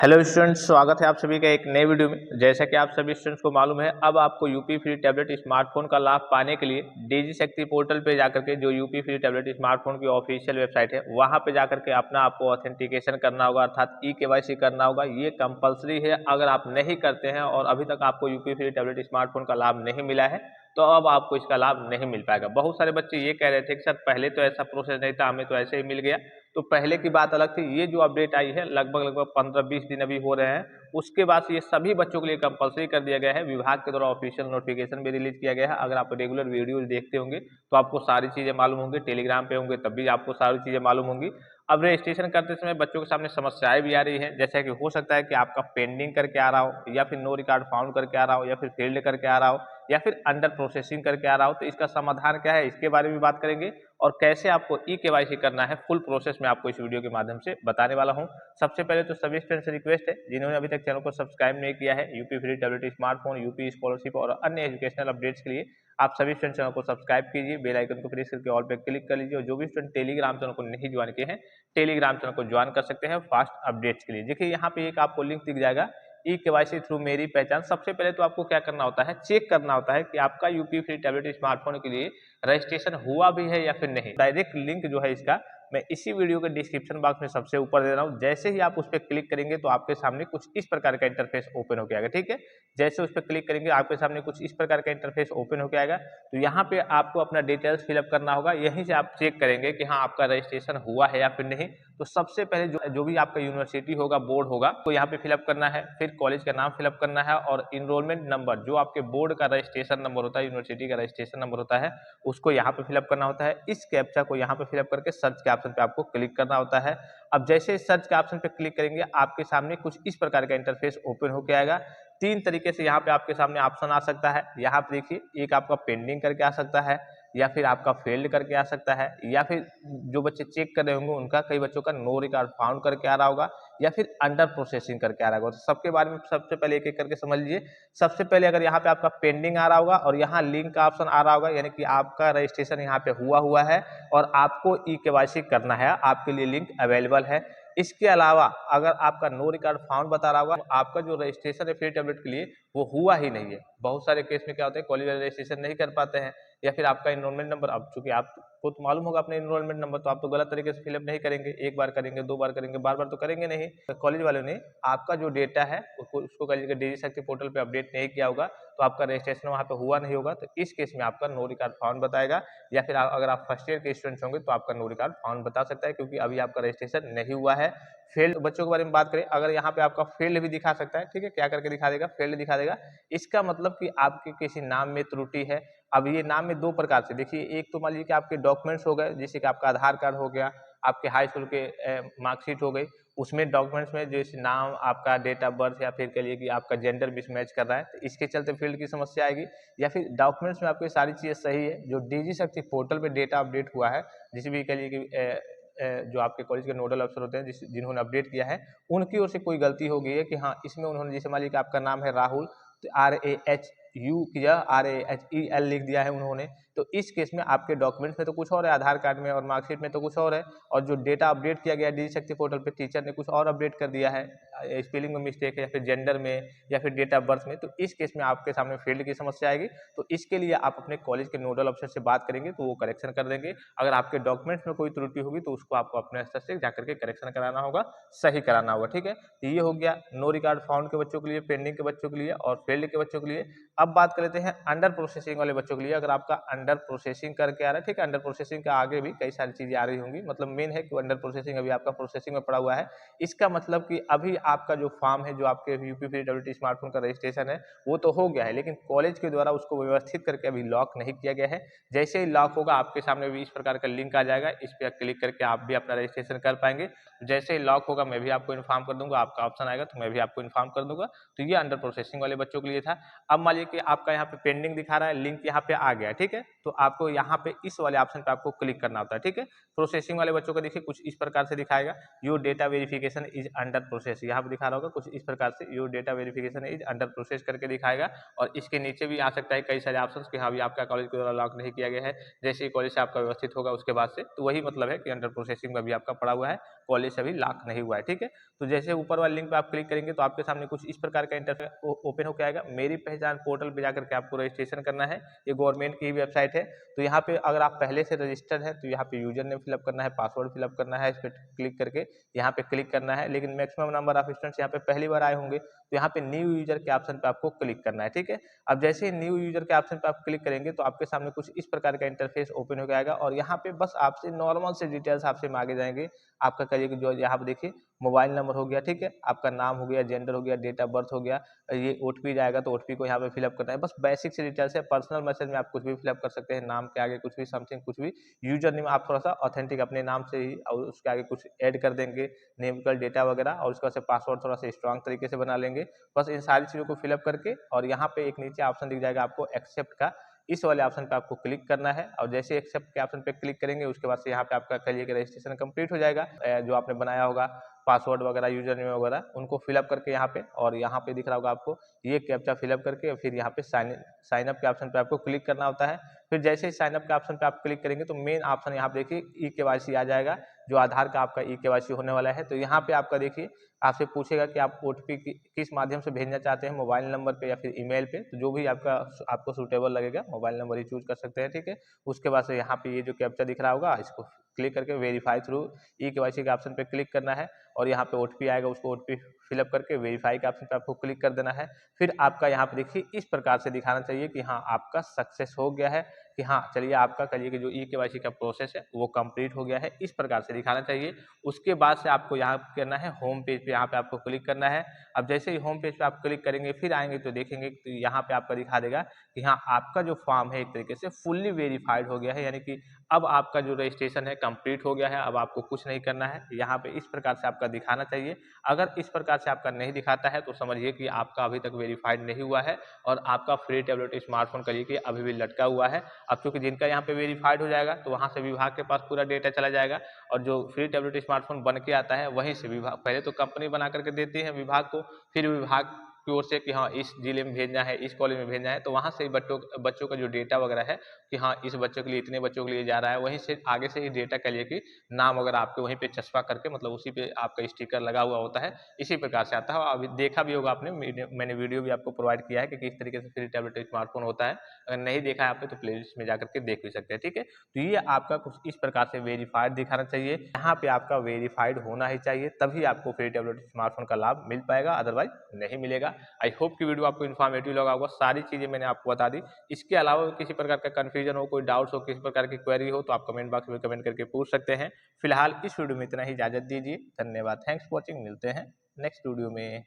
Hello students, स्वागत है आप सभी का एक नए वीडियो में। जैसा कि आप सभी स्टूडेंट्स को मालूम है, अब आपको यूपी फ्री टैबलेट स्मार्टफोन का लाभ पाने के लिए डीजी शक्ति पोर्टल पे जाकर के जो यूपी फ्री टैबलेट स्मार्टफोन की ऑफिशियल वेबसाइट है वहां पे जाकर के अपना आपको ऑथेंटिकेशन करना होगा, अर्थात ई केवाईसी करना होगा। ये कंपलसरी है। अगर आप नहीं करते हैं और अभी तक आपको यूपी फ्री टैबलेट स्मार्टफोन का लाभ नहीं मिला है तो अब आपको इसका लाभ नहीं मिल पाएगा। बहुत सारे बच्चे ये कह रहे थे कि सर पहले तो ऐसा प्रोसेस नहीं था, हमें तो ऐसे ही मिल गया। तो पहले की बात अलग थी। ये जो अपडेट आई है लगभग 15-20 दिन अभी हो रहे हैं, उसके बाद से ये सभी बच्चों के लिए कंपलसरी कर दिया गया है। विभाग के द्वारा ऑफिशियल नोटिफिकेशन भी रिलीज किया गया है। अगर आप रेगुलर वीडियोज देखते होंगे तो आपको सारी चीजें मालूम होंगी, टेलीग्राम पे होंगे तब भी आपको सारी चीजें मालूम होंगी। अब रजिस्ट्रेशन करते समय बच्चों के सामने समस्याएं भी आ रही है, जैसे कि हो सकता है कि आपका पेंडिंग करके आ रहा हो, या फिर नो रिकॉर्ड फाउंड करके आ रहा हो, या फिर फेल्ड करके आ रहा हो, या फिर अंडर प्रोसेसिंग करके आ रहा हो। तो इसका समाधान क्या है, इसके बारे में बात करेंगे और कैसे आपको ई केवाईसी करना है फुल प्रोसेस में आपको इस वीडियो के माध्यम से बताने वाला हूं। सबसे पहले तो सभी स्टूडेंट से रिक्वेस्ट है, जिन्होंने अभी तक चैनल को सब्सक्राइब नहीं किया है, UP free tablet smartphone, UP scholarship और अन्य एजुकेशनल अपडेट्स के लिए आप सभी स्टूडेंट चैनल को सब्सक्राइब कीजिए, बेल आइकन को प्रेस करके ऑल पे क्लिक कर लीजिए। और जो भी स्टूडेंट टेलीग्राम चैनल को नहीं ज्वाइन किए हैं, टेलीग्राम चैनल को ज्वाइन कर सकते हैं फास्ट अपडेट्स के लिए। देखिए यहाँ पे एक आपको लिंक दिख जाएगा, ई केवाईसी थ्रू मेरी पहचान। सबसे पहले तो आपको क्या करना होता है, चेक करना होता है कि आपका यूपी फ्री टैबलेट स्मार्टफोन के लिए रजिस्ट्रेशन हुआ भी है या फिर नहीं। डायरेक्ट लिंक जो है इसका मैं इसी वीडियो के डिस्क्रिप्शन बॉक्स में सबसे ऊपर दे रहा हूं। जैसे ही आप उस पर क्लिक करेंगे तो आपके सामने कुछ इस प्रकार का इंटरफेस ओपन होकर आएगा। ठीक है, जैसे उस पर क्लिक करेंगे आपके सामने कुछ इस प्रकार का इंटरफेस ओपन होकर आएगा। तो यहाँ पे आपको अपना डिटेल्स फिलअप करना होगा। यहीं से आप चेक करेंगे कि हाँ आपका रजिस्ट्रेशन हुआ है या फिर नहीं। तो सबसे पहले जो भी आपका यूनिवर्सिटी होगा, बोर्ड होगा, तो यहाँ पे फिलअप करना है। फिर कॉलेज का नाम फिलअप करना है और इनरोलमेंट नंबर, जो आपके बोर्ड का रजिस्ट्रेशन नंबर होता है, यूनिवर्सिटी का रजिस्ट्रेशन नंबर होता है, उसको यहाँ पे फिलअप करना होता है। इस कैप्चा को यहाँ पे फिलअप करके सर्च के ऑप्शन पे आपको क्लिक करना होता है। अब जैसे सर्च के ऑप्शन पे क्लिक करेंगे आपके सामने कुछ इस प्रकार का इंटरफेस ओपन होकर आएगा। तीन तरीके से यहाँ पे आपके सामने ऑप्शन आ सकता है। यहाँ पे देखिए, एक आपका पेंडिंग करके आ सकता है, या फिर आपका फेल्ड करके आ सकता है, या फिर जो बच्चे चेक कर रहे होंगे उनका, कई बच्चों का नो रिकॉर्ड फाउंड करके आ रहा होगा, या फिर अंडर प्रोसेसिंग करके आ रहा होगा। तो सबके बारे में सबसे पहले एक एक करके समझ लीजिए। सबसे पहले अगर यहाँ पे आपका पेंडिंग आ रहा होगा और यहाँ लिंक का ऑप्शन आ रहा होगा, यानी कि आपका रजिस्ट्रेशन यहाँ पे हुआ हुआ है और आपको ई केवाईसी करना है, आपके लिए लिंक अवेलेबल है। इसके अलावा अगर आपका नो रिकॉर्ड फाउंड बता रहा होगा, आपका जो रजिस्ट्रेशन है फ्री टैबलेट के लिए वो हुआ ही नहीं है। बहुत सारे केस में क्या होता है, कॉलेज वाले रजिस्ट्रेशन नहीं कर पाते हैं, या फिर आपका एनरोलमेंट नंबर, अब चूंकि आपको तो मालूम होगा अपने एनरोलमेंट नंबर, तो आप तो गलत तरीके से फिलअप नहीं करेंगे। एक बार करेंगे, दो बार करेंगे, बार बार तो करेंगे नहीं। तो कॉलेज वालों ने आपका जो डेटा है उसको कॉलेज के डीजी शक्ति पोर्टल पे अपडेट नहीं किया होगा, तो आपका रजिस्ट्रेशन वहाँ पे हुआ नहीं होगा। तो इस केस में आपका नो रिकॉर्ड फाउंड बताएगा, या फिर अगर आप फर्स्ट ईयर के स्टूडेंट्स होंगे तो आपका नो रिकॉर्ड फाउंड बता सकता है, क्योंकि अभी आपका रजिस्ट्रेशन नहीं हुआ है। फेल्ड बच्चों के बारे में बात करें, अगर यहाँ पे आपका फेल्ड भी दिखा सकता है। ठीक है, क्या करके दिखा देगा, फेल्ड दिखा देगा। इसका मतलब कि आपके किसी नाम में त्रुटि है। अब ये नाम में दो प्रकार से देखिए, एक तो मान लीजिए कि आपके डॉक्यूमेंट्स हो गए, जैसे कि आपका आधार कार्ड हो गया, आपके हाई स्कूल के मार्कशीट हो गई, उसमें डॉक्यूमेंट्स में जैसे नाम, आपका डेट ऑफ बर्थ, या फिर कहिए कि आपका जेंडर मिसमैच कर रहा है, तो इसके चलते फील्ड की समस्या आएगी। या फिर डॉक्यूमेंट्स में आपकी सारी चीज़ें सही है, जो डीजी शक्ति पोर्टल पे डेटा अपडेट हुआ है, जिसे भी कहिए कि जो आपके कॉलेज के नोडल अफसर होते हैं जिन्होंने अपडेट किया है, उनकी ओर से कोई गलती हो गई है कि हाँ इसमें उन्होंने, जैसे मान लीजिए कि आपका नाम है राहुल, तो RAHU किया, RAHEL लिख दिया है उन्होंने। तो इस केस में आपके डॉक्यूमेंट्स में तो कुछ और है, आधार कार्ड में और मार्कशीट में तो कुछ और है, और जो डेटा अपडेट किया गया डीजी शक्ति पोर्टल पे टीचर ने कुछ और अपडेट कर दिया है, स्पेलिंग में मिस्टेक है, या फिर जेंडर में, या फिर डेट ऑफ बर्थ में। तो इस केस में आपके सामने फील्ड की समस्या आएगी। तो इसके लिए आप अपने कॉलेज के नोडल अफसर से बात करेंगे तो वो करेक्शन कर देंगे। अगर आपके डॉक्यूमेंट्स में कोई त्रुटि होगी तो उसको आपको अपने स्तर से जाकर के करेक्शन कराना होगा, सही कराना होगा। ठीक है, तो ये हो गया नो रिकॉर्ड फाउंड के बच्चों के लिए, पेंडिंग के बच्चों के लिए और फेल्ड के बच्चों के लिए। अब बात कर लेते हैं अंडर प्रोसेसिंग वाले बच्चों के लिए। अगर आपका अंडर प्रोसेसिंग करके आ रहा है, ठीक है, अंडर प्रोसेसिंग का आगे भी कई सारी चीजें आ रही होंगी, मतलब मेन है कि अंडर प्रोसेसिंग अभी आपका प्रोसेसिंग में पड़ा हुआ है। इसका मतलब कि अभी आपका जो फॉर्म है, जो आपके यूपी फ्री टैबलेट स्मार्टफोन का रजिस्ट्रेशन है, वो तो हो गया है, लेकिन कॉलेज के द्वारा उसको व्यवस्थित करके अभी लॉक नहीं किया गया है। जैसे ही लॉक होगा आपके सामने भी इस प्रकार का लिंक आ जाएगा, इस पर क्लिक करके आप भी अपना रजिस्ट्रेशन कर पाएंगे। जैसे ही लॉक होगा मैं भी आपको इन्फॉर्म कर दूंगा, आपका ऑप्शन आएगा तो मैं भी आपको इन्फॉर्म कर दूंगा। तो ये अंडर प्रोसेसिंग वाले बच्चों के लिए था। अब मान लीजिए कि आपका यहाँ पे पेंडिंग दिखा रहा है, लिंक यहाँ पे आ गया, ठीक है, तो आपको यहाँ पे इस वाले ऑप्शन पे आपको क्लिक करना होता है। ठीक है, प्रोसेसिंग वाले बच्चों को देखिए कुछ इस प्रकार से दिखाएगा, your data verification is under process, यहाँ पे दिखा रहा होगा कुछ इस प्रकार से, your data verification is under process करके दिखाएगा। और इसके नीचे भी आ सकता है कई सारे ऑप्शन कि हाँ भी आपका कॉलेज के द्वारा लॉक नहीं किया गया है, जैसे ही कॉलेज से आपका व्यवस्थित होगा उसके बाद से, तो वही मतलब है कि अंडर प्रोसेसिंग में भी आपका पड़ा हुआ है। कॉलेज से अभी लॉक नहीं हुआ है, ठीक है। तो जैसे ऊपर वाले लिंक पे आप क्लिक करेंगे तो आपके सामने कुछ इस प्रकार का इंटरफेस ओपन होकर आएगा। मेरी पहचान पोर्टल पे जाकर के आपको रजिस्ट्रेशन करना है। ये गवर्नमेंट की वेबसाइट है। तो यहाँ पे अगर आप पहले से रजिस्टर्ड है तो यहाँ पे यूजर नेम फिलअप करना है, पासवर्ड फिलअप करना है, इस पर क्लिक करके यहाँ पे क्लिक करना है। लेकिन मैक्सिमम नंबर ऑफ स्टूडेंट्स यहाँ पे पहली बार आए होंगे तो यहाँ पे न्यू यूजर के ऑप्शन पे आपको क्लिक करना है, ठीक है। अब जैसे ही न्यू यूजर के ऑप्शन पे आप क्लिक करेंगे तो आपके सामने कुछ इस प्रकार का इंटरफेस ओपन हो जाएगा और यहाँ पे बस आपसे नॉर्मल से डिटेल्स आपसे मांगे जाएंगे। आपका करिए कि जो यहाँ पे देखिए मोबाइल नंबर हो गया, ठीक है, आपका नाम हो गया, जेंडर हो गया, डेट ऑफ बर्थ हो गया, ये ओटीपी जाएगा तो ओटीपी को यहाँ पे फिलअप करना है। बस बेसिक से डिटेल्स है। पर्सनल मैसेज में आप कुछ भी फिलअप कर सकते हैं, नाम के आगे कुछ भी समथिंग कुछ भी। यूजर नेम आप थोड़ा सा ऑथेंटिक अपने नाम से ही और उसके आगे कुछ ऐड कर देंगे, नेम का डेटा वगैरह, और उसका से पासवर्ड थोड़ा सा स्ट्रांग तरीके से बना लेंगे। बस इन सारी चीज़ों को फिलअप करके और यहाँ पे एक नीचे ऑप्शन दिख जाएगा आपको एक्सेप्ट का, इस वाले ऑप्शन पे आपको क्लिक करना है। और जैसे एक्सेप्ट के ऑप्शन पे क्लिक करेंगे उसके बाद से यहाँ पे आपका करिए कि रजिस्ट्रेशन कंप्लीट हो जाएगा। जो आपने बनाया होगा पासवर्ड वगैरह, यूजर नेम वगैरह, उनको फिलअप करके यहाँ पे, और यहाँ पे दिख रहा होगा आपको ये कैप्चा फिलअप करके फिर यहाँ पे साइन अप के ऑप्शन पे आपको क्लिक करना होता है। फिर जैसे ही साइन अप के ऑप्शन पे आप क्लिक करेंगे तो मेन ऑप्शन यहाँ पे देखिए ई-केवाईसी आ जाएगा, जो आधार का आपका ई-केवाईसी होने वाला है। तो यहाँ पे आपका देखिए आपसे पूछेगा कि आप ओटीपी किस माध्यम से भेजना चाहते हैं, मोबाइल नंबर पे या फिर ईमेल पे। तो जो भी आपको सूटेबल लगेगा मोबाइल नंबर ही चूज कर सकते हैं, ठीक है। उसके बाद से यहाँ पे ये जो कैप्चा दिख रहा होगा इसको क्लिक करके वेरीफाई थ्रू ई-केवाईसी के ऑप्शन पे क्लिक करना है और यहाँ पे ओटीपी आएगा, उसको ओटीपी फिलअप करके वेरीफाई के ऑप्शन पे आपको क्लिक कर देना है। फिर आपका यहाँ पे देखिए इस प्रकार से दिखाना चाहिए कि हाँ आपका सक्सेस हो गया है, कि हाँ चलिए आपका करिए कि जो ई-केवाईसी का प्रोसेस है वो कंप्लीट हो गया है, इस प्रकार से दिखाना चाहिए। उसके बाद से आपको यहाँ करना है होम पेज पे, यहाँ पे आपको क्लिक करना है। अब जैसे ही होम पेज पे आप क्लिक करेंगे फिर आएंगे तो देखेंगे तो यहाँ पे आपका दिखा देगा कि हाँ आपका जो फॉर्म है एक तरीके से फुल्ली वेरीफाइड हो गया है, यानी कि अब आपका जो रजिस्ट्रेशन है कंप्लीट हो गया है। अब आपको कुछ नहीं करना है, यहाँ पे इस प्रकार से आपका दिखाना चाहिए। अगर इस प्रकार से आपका नहीं दिखाता है तो समझिए कि आपका अभी तक वेरीफाइड नहीं हुआ है और आपका फ्री टैबलेट स्मार्टफोन करिए कि अभी भी लटका हुआ है। अब चूंकि जिनका यहाँ पे वेरीफाइड हो जाएगा तो वहाँ से विभाग के पास पूरा डेटा चला जाएगा और जो फ्री टैबलेट स्मार्टफोन बन के आता है वहीं से विभाग, पहले तो कंपनी बना करके देती है विभाग को, फिर विभाग की ओर से कि हाँ इस जिले में भेजना है, इस कॉलेज में भेजना है, तो वहाँ से बच्चों का जो डेटा वगैरह है कि हाँ इस बच्चों के लिए इतने बच्चों के लिए जा रहा है, वहीं से आगे से ही डेटा के लिए कि नाम वगैरह आपके वहीं पे चस्पा करके, मतलब उसी पे आपका स्टिकर लगा हुआ होता है, इसी प्रकार से आता है। अभी देखा भी होगा आपने, मैंने वीडियो भी आपको प्रोवाइड किया है कि किस तरीके से फ्री टैबलेट स्मार्टफोन होता है। अगर नहीं देखा है आपने तो प्लेलिस्ट में जाकर के देख भी सकते हैं, ठीक है। तो ये आपका कुछ इस प्रकार से वेरीफाइड दिखाना चाहिए, यहाँ पे आपका वेरीफाइड होना ही चाहिए, तभी आपको फ्री टैबलेट स्मार्टफोन का लाभ मिल पाएगा, अदरवाइज नहीं मिलेगा। आई होप कि वीडियो आपको इन्फॉर्मेटिव लगा होगा, सारी चीजें मैंने आपको बता दी। इसके अलावा किसी प्रकार का कंफ्यूजन हो, कोई डाउट्स हो, किसी प्रकार की क्वेरी हो तो आप कमेंट बॉक्स में कमेंट करके पूछ सकते हैं। फिलहाल इस वीडियो में इतना ही, इजाजत दीजिए, धन्यवाद, थैंक्स फॉर वॉचिंग, मिलते हैं नेक्स्ट वीडियो में।